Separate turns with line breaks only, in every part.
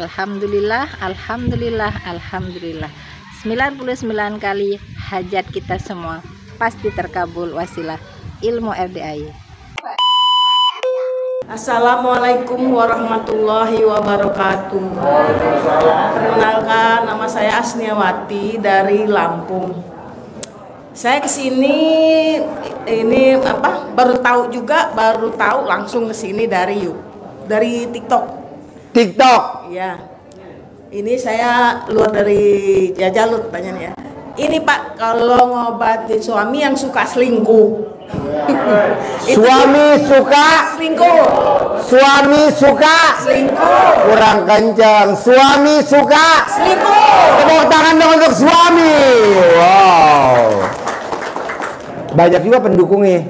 Alhamdulillah, alhamdulillah, alhamdulillah. 99 kali hajat kita semua pasti terkabul wasilah ilmu RDAY.
Assalamualaikum warahmatullahi wabarakatuh. Perkenalkan, nama saya Asniawati dari Lampung. Saya kesini baru tahu langsung kesini dari TikTok.
Ya.
Ini saya luar dari Jajalut banyak ya. Ini Pak, kalau ngobatin suami yang suka selingkuh.
Suami suka
selingkuh.
Suami suka
Selingkuh.
kurang kencang. Suami suka
Selingkuh.
tepuk tangan dong untuk suami. Wow. Banyak juga pendukungnya.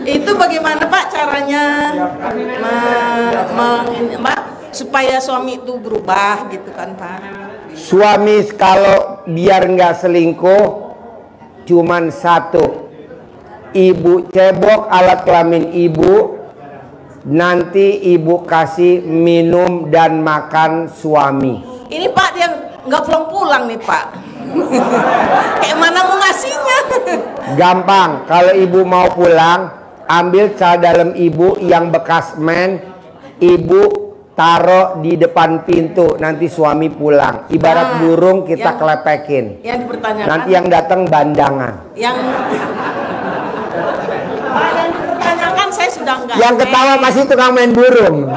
Itu bagaimana Pak caranya supaya suami itu berubah gitu kan Pak?
Suami kalau biar nggak selingkuh cuman satu, ibu cebok alat kelamin ibu, nanti ibu kasih minum dan makan suami.
Ini Pak dia nggak pulang-pulang nih Pak. Kayak mana mau ngasihnya?
Gampang, kalau ibu mau pulang, ambil celana dalam ibu yang bekas men, ibu taruh di depan pintu, nanti suami pulang. Ibarat burung kita kelepekin.
Yang dipertanyakan.
Nanti yang datang bandangan.
Yang dipertanyakan saya sudah enggak.
Yang ketawa pasti tukang main burung.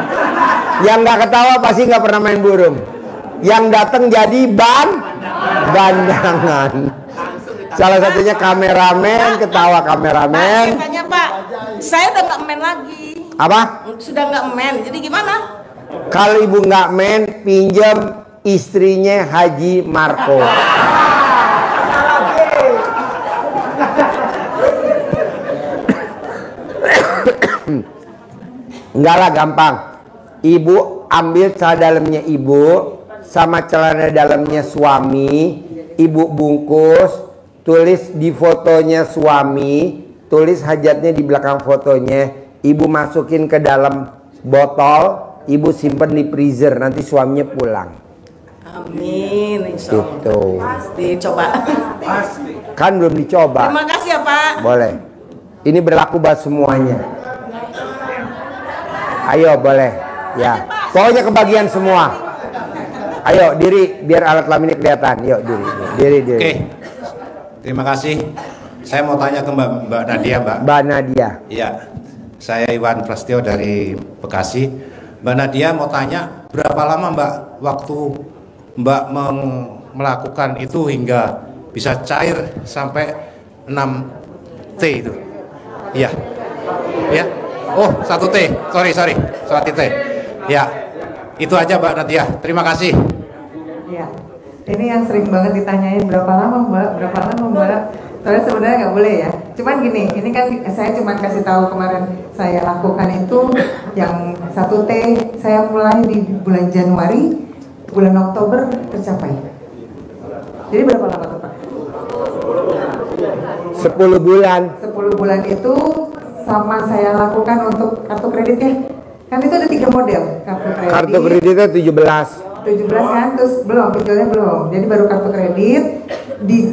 Yang nggak ketawa pasti nggak pernah main burung. Yang datang jadi bandangan. Salah satunya kameramen, ketawa kameramen.
Pak, saya tanya Pak, saya udah nggak main lagi.
Apa?
Sudah nggak main, jadi gimana?
Kalau ibu nggak main, pinjam istrinya Haji Marco. Enggak lah, gampang. Ibu ambil celana dalamnya ibu sama celana dalamnya suami, ibu bungkus. Tulis di fotonya suami, tulis hajatnya di belakang fotonya, ibu masukin ke dalam botol, ibu simpen di freezer, nanti suaminya pulang.
Amin, insya Allah.
Gitu.
Pasti coba.
Kan belum dicoba.
Terima kasih ya Pak.
Boleh. Ini berlaku buat semuanya. Ayo boleh. Ya. Pokoknya kebagian semua. Ayo diri biar alat kelaminnya kelihatan. Yuk diri.
Oke. Terima kasih. Saya mau tanya ke Mbak Nadia, Mbak.
Mbak Nadia.
Iya. Saya Iwan Prasetyo dari Bekasi. Mbak Nadia mau tanya, berapa lama Mbak waktu Mbak melakukan itu hingga bisa cair sampai 6 T itu? Iya. Ya. Oh, 1 T. Sorry. 1 T. Ya. Itu aja Mbak Nadia. Terima kasih.
Iya. Ini yang sering banget ditanyain, berapa lama Mbak? Soalnya sebenarnya nggak boleh ya. Cuman gini, ini kan saya cuma kasih tahu kemarin saya lakukan itu yang 1 T saya mulai di bulan Januari, bulan Oktober tercapai. Jadi berapa lama tuh Pak?
10 bulan.
10 bulan itu sama saya lakukan untuk kartu kreditnya. Kan itu ada 3 model kartu kredit.
Kartu kreditnya 17
kan, terus belum, pinjolnya belum. Jadi baru kartu kredit di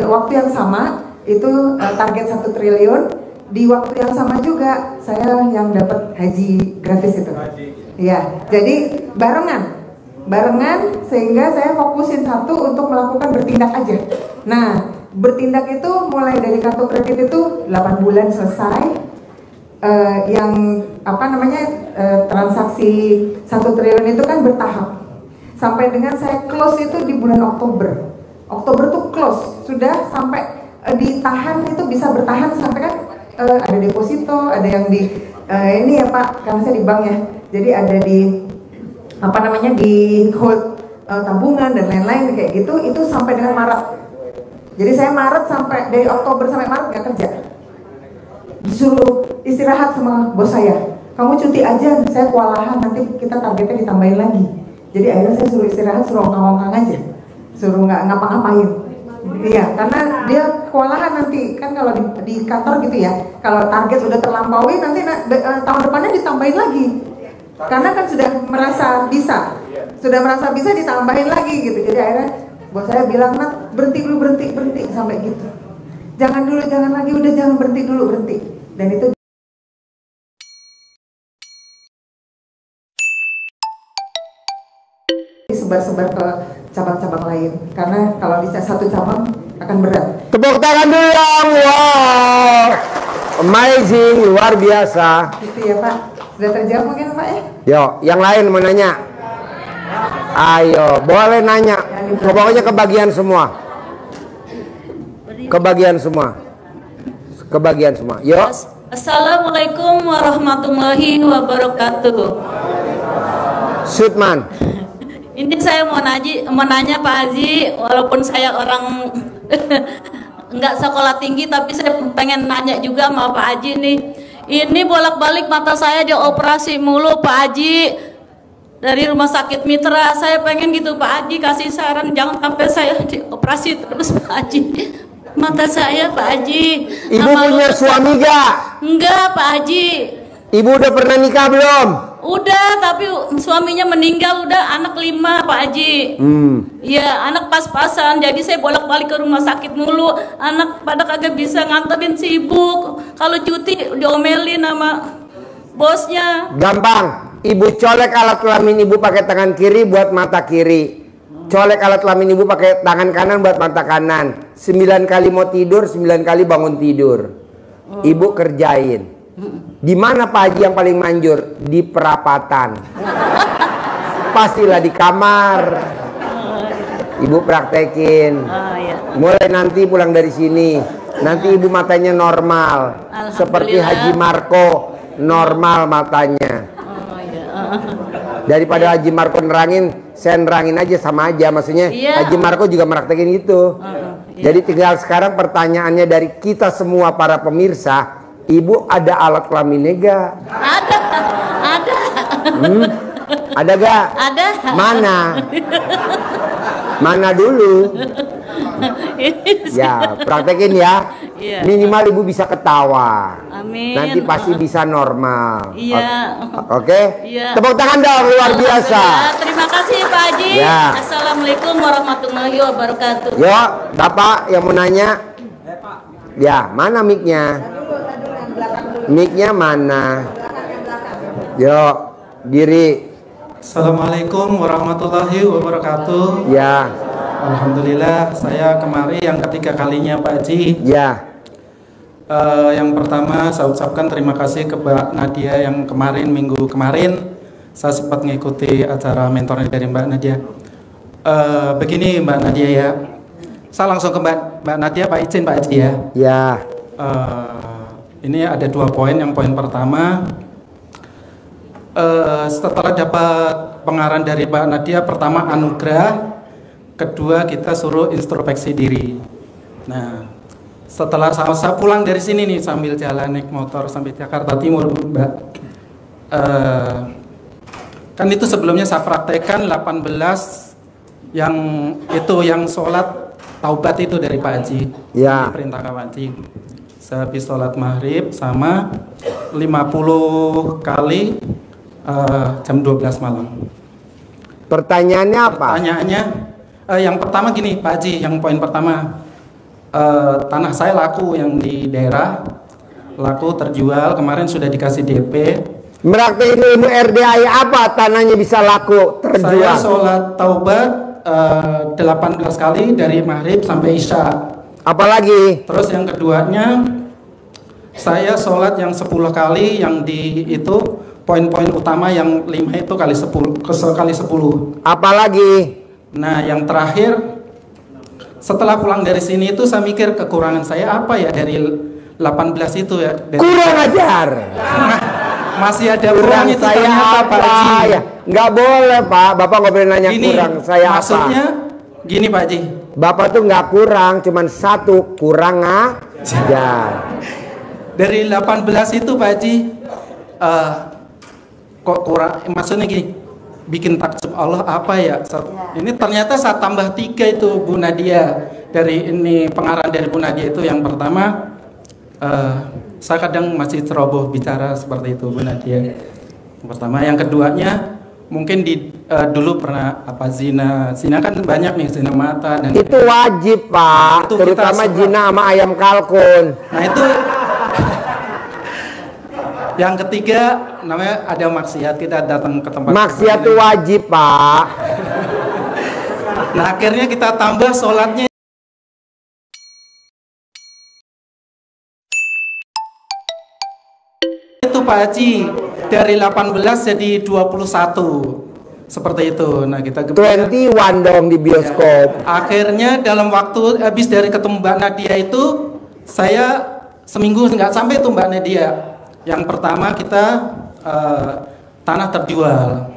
waktu yang sama itu target 1 triliun. Di waktu yang sama juga saya yang dapat haji gratis itu. Iya, jadi barengan sehingga saya fokusin satu untuk melakukan bertindak aja. Nah, bertindak itu mulai dari kartu kredit itu 8 bulan selesai. Transaksi 1 triliun itu kan bertahap sampai dengan saya close itu di bulan Oktober tuh close sudah sampai ditahan itu bisa bertahan sampai kan ada deposito, ada yang di ini ya Pak, karena saya di bank ya, jadi ada di di hold tabungan dan lain-lain kayak gitu, itu sampai dengan Maret. Jadi saya Maret sampai dari Oktober sampai Maret nggak kerja, disuruh istirahat sama bos saya, kamu cuti aja, saya kewalahan, nanti kita targetnya ditambahin lagi. Jadi akhirnya saya suruh istirahat, suruh ongkang-ongkang aja, suruh nggak ngapa-ngapain. Iya, karena dia kewalahan nanti kan kalau di kantor gitu ya. Kalau target sudah terlampaui nanti tahun depannya ditambahin lagi. Karena kan sudah merasa bisa ditambahin lagi gitu. Jadi akhirnya bos saya bilang, "Nat, berhenti dulu, berhenti sampai gitu. Jangan dulu, jangan lagi, udah jangan berhenti dulu, berhenti." Dan itu disebar-sebar ke cabang-cabang lain. Karena kalau di satu cabang akan berat.
Tepuk tangan dulu dong. Wow. Amazing, luar biasa.
Gitu ya Pak. Sudah terjawab mungkin Pak ya?
Yo, yang lain mau nanya? Ayo, boleh nanya. Pokoknya kebagian semua. Kebagian semua. Kebagian semua. Yo.
Assalamualaikum warahmatullahi wabarakatuh.
Sutman.
Ini saya mau nanya Pak Haji, walaupun saya orang nggak sekolah tinggi, tapi saya pengen nanya juga sama Pak Haji nih. Ini bolak-balik mata saya dioperasi mulu Pak Haji. Dari rumah sakit Mitra, saya pengen gitu Pak Haji kasih saran, jangan sampai saya dioperasi terus Pak Haji. Mata saya Pak Haji.
Ibu punya suami gak?
Enggak Pak Haji.
Ibu udah pernah nikah belum?
Udah, tapi suaminya meninggal udah anak 5 Pak Haji. Iya, anak pas-pasan. Jadi saya bolak-balik ke rumah sakit mulu. Anak pada kagak bisa nganterin, sibuk. Kalau cuti diomelin sama bosnya.
Gampang. Ibu colek alat kelamin ibu pakai tangan kiri buat mata kiri. Colek alat kelamin ibu pakai tangan kanan buat mata kanan. 9 kali mau tidur, 9 kali bangun tidur. Ibu kerjain. Di mana Pak Haji yang paling manjur? Di perapatan. Pastilah di kamar. Ibu praktekin. Mulai nanti pulang dari sini, nanti ibu matanya normal. Seperti Haji Marco, normal matanya. Daripada Haji Marco nerangin, saya nerangin aja, sama aja. Maksudnya Haji Marco juga praktekin gitu. Jadi tinggal sekarang pertanyaannya dari kita semua para pemirsa, Ibu ada alat kelaminnya gak?
Ada.
Ada gak?
Ada.
Mana? Mana dulu? Ya, praktekin ya.
Iya.
Minimal ibu bisa ketawa.
Amin.
Nanti pasti bisa normal.
Iya.
Oke?
Iya.
Tepuk tangan dong, luar biasa.
Terima kasih Pak Haji.
Ya.
Assalamualaikum warahmatullahi wabarakatuh.
Yuk, Bapak yang mau nanya. Ya, mana mic-nya? Mic-nya mana? Yuk, diri.
Assalamualaikum warahmatullahi wabarakatuh.
Ya.
Alhamdulillah, saya kemari yang ketiga kalinya Pak Haji.
Ya.
Yang pertama saya ucapkan terima kasih ke Mbak Nadia yang minggu kemarin saya sempat mengikuti acara mentornya dari Mbak Nadia. Begini Mbak Nadia ya, saya langsung ke Mbak Nadia, Pak izin Pak Haji ya.
Ya.
Ini ada 2 poin. Yang poin pertama, setelah dapat pengarahan dari Mbak Nadia, pertama anugerah, kedua kita suruh introspeksi diri. Nah, setelah saya pulang dari sini nih sambil jalan naik motor sampai Jakarta Timur, Mbak, kan itu sebelumnya saya praktekkan 18 yang sholat taubat itu dari Pak Haji.
Ya.
Perintah Pak Haji. Saya habis sholat maghrib sama 50 kali jam 12 malam.
Pertanyaannya apa?
Pertanyaannya, yang pertama gini Pak Haji, yang poin pertama, tanah saya laku yang di daerah, laku terjual, kemarin sudah dikasih DP.
Meraktekin ilmu RDI apa tanahnya bisa laku terjual?
Saya sholat taubat 18 kali dari maghrib sampai isya.
Apalagi?
Terus yang keduanya, saya sholat yang 10 kali, yang di itu poin-poin utama yang 5 itu kali 10.
Apalagi?
Nah yang terakhir, setelah pulang dari sini itu saya mikir kekurangan saya apa ya dari 18 itu ya.
Kurang ajar.
Masih ada
kurang
itu
saya
ternyata,
apa
Pak Haji.
ya? Nggak boleh Pak, Bapak nggak boleh nanya
Gini,
kurang saya
maksudnya
apa.
gini Pak Haji,
Bapak tuh nggak kurang, cuman 1 kurang ajar.
dari 18 itu Pak Haji, kok kurang, maksudnya gini, bikin takjub Allah apa ya. Ini ternyata saya tambah 3 itu Bu Nadia, dari ini pengarahan dari Bu Nadia itu yang pertama, saya kadang masih ceroboh bicara seperti itu Bu Nadia. Yang pertama, yang keduanya mungkin dulu pernah zina kan banyak nih, zina mata dan
itu wajib Pak,
itu
terutama zina sama ayam kalkun.
Nah itu yang ketiga namanya ada maksiat, kita datang ke tempat
maksiat itu wajib Pak.
Nah akhirnya kita tambah sholatnya itu Pak Haji, dari 18 jadi 21 seperti itu. Nah kita
21 dong di bioskop.
Akhirnya dalam waktu habis dari ketemu Mbak Nadia itu, saya seminggu nggak sampai tuh Mbak Nadia. Yang pertama kita tanah terjual.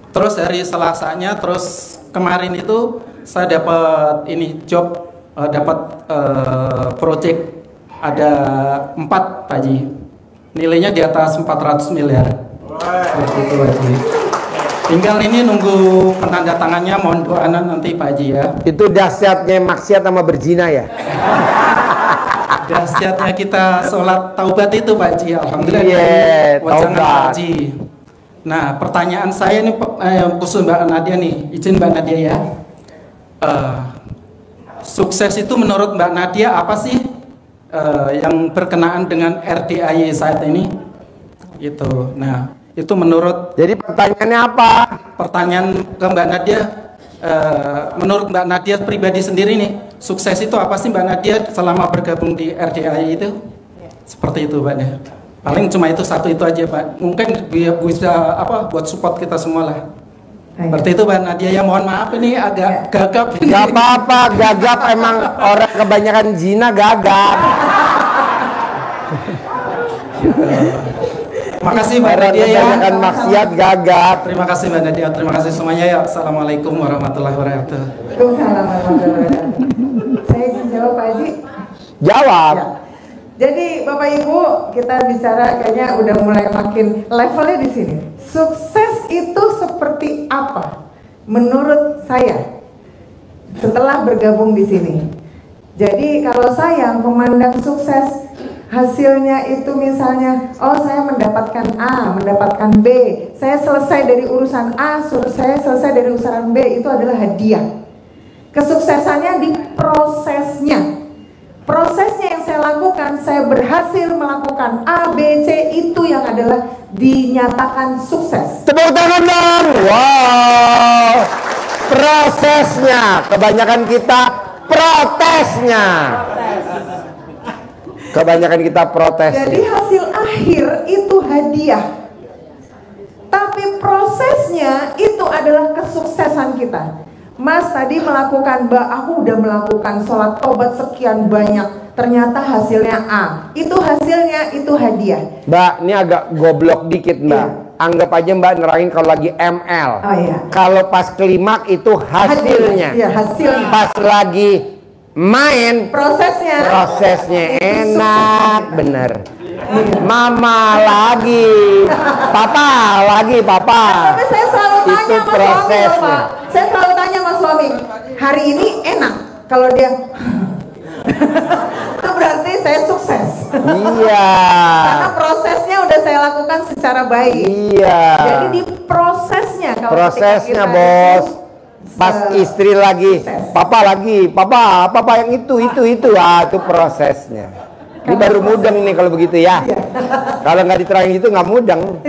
Terus dari Selasanya, terus kemarin itu saya dapat ini job, dapat project ada 4 Pak Haji. Nilainya di atas 400 miliar. Seperti itu Pak Haji. Tinggal ini nunggu penandatangannya, mohon doa nanti Pak Haji ya.
Itu dahsyatnya maksiat sama berzina ya.
Dahsyatnya kita sholat taubat itu Pak Haji. Alhamdulillah.
Iya,
Wajangan Pak
taubat.
Haji. Nah pertanyaan saya ini khusus Mbak Nadia nih, izin Mbak Nadia ya. Sukses itu menurut Mbak Nadia apa sih yang berkenaan dengan RDAY saat ini? Gitu. Nah itu menurut.
Jadi pertanyaannya apa?
Pertanyaan ke Mbak Nadia, menurut Mbak Nadia pribadi sendiri nih, sukses itu apa sih Mbak Nadia selama bergabung di RDAY itu? Seperti itu Mbak Nadia. Paling cuma itu satu itu aja Pak. Mungkin bisa buat support kita semua lah. Seperti itu Mbak Nadia ya, mohon maaf ini agak gagap.
Gak apa-apa, gagap emang orang kebanyakan zina gagap.
Makasih Mbak Nadia ya.
Kebanyakan maksiat gagap.
Terima kasih Mbak Nadia, terima kasih semuanya ya. Assalamualaikum warahmatullahi wabarakatuh.
Waalaikumsalam warahmatullahi wabarakatuh. Saya izin jawab Pak Haji.
Jawab.
Ya. Jadi Bapak Ibu, kita bicara kayaknya udah mulai makin levelnya di sini. Sukses itu seperti apa? Menurut saya, setelah bergabung di sini. Jadi kalau saya memandang sukses, hasilnya itu misalnya, oh saya mendapatkan A, mendapatkan B, saya selesai dari urusan A, saya selesai dari urusan B, itu adalah hadiah. Kesuksesannya di prosesnya. Prosesnya yang saya lakukan, saya berhasil melakukan A, B, C, itu yang adalah dinyatakan sukses.
Tepuk tangan dong. Wow. Prosesnya, kebanyakan kita protesnya. Kebanyakan kita protes.
Jadi hasil akhir itu hadiah. Tapi prosesnya itu adalah kesuksesan kita. Mas tadi melakukan, Mbak, aku udah melakukan sholat tobat sekian banyak, ternyata hasilnya A. Itu hasilnya, itu hadiah.
Mbak, ini agak goblok dikit Mbak.
Iya.
Anggap aja Mbak nerangin kalau lagi ML.
Oh iya.
Kalau pas klimak itu hasilnya.
Iya, hasilnya.
Pas lagi main prosesnya enak bener. Mama lagi, papa lagi, papa.
Tapi saya selalu tanya
Itu
sama suami
prosesnya.
loh, Pak. Saya selalu tanya sama suami, hari ini enak. Kalau dia itu berarti saya sukses.
Iya.
Karena prosesnya udah saya lakukan secara baik.
Iya.
Jadi di prosesnya, kalau
Prosesnya
ketika kita
bos.
itu,
Pas istri lagi,
sukses.
papa lagi, papa yang itu, itu prosesnya. Ini baru mudeng nih kalau begitu ya. Kalau nggak diterangin itu nggak mudeng.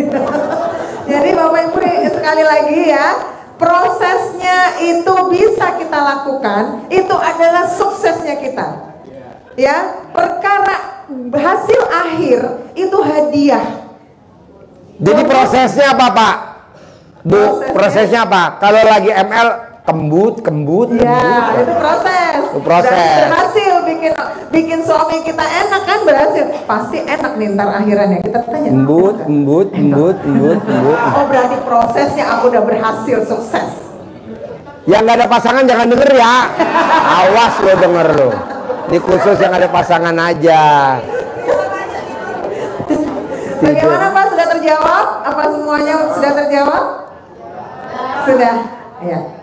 Jadi Bapak Ibu sekali lagi ya, prosesnya itu bisa kita lakukan, itu adalah suksesnya kita. Ya, perkara hasil akhir itu hadiah.
Jadi prosesnya apa Pak? Bu, prosesnya apa? Kalau lagi ML kembut.
Ya, itu proses.
Itu proses.
Dan berhasil bikin suami kita enak kan, berhasil. Pasti enak nih ntar akhirannya. Kita tanya.
Embut.
Oh berarti prosesnya aku udah berhasil, sukses.
Yang nggak ada pasangan jangan denger ya. Awas lo denger lo. Ini khusus yang ada pasangan aja.
Bagaimana Pak, sudah terjawab? Apa semuanya sudah terjawab? Sudah. Ya.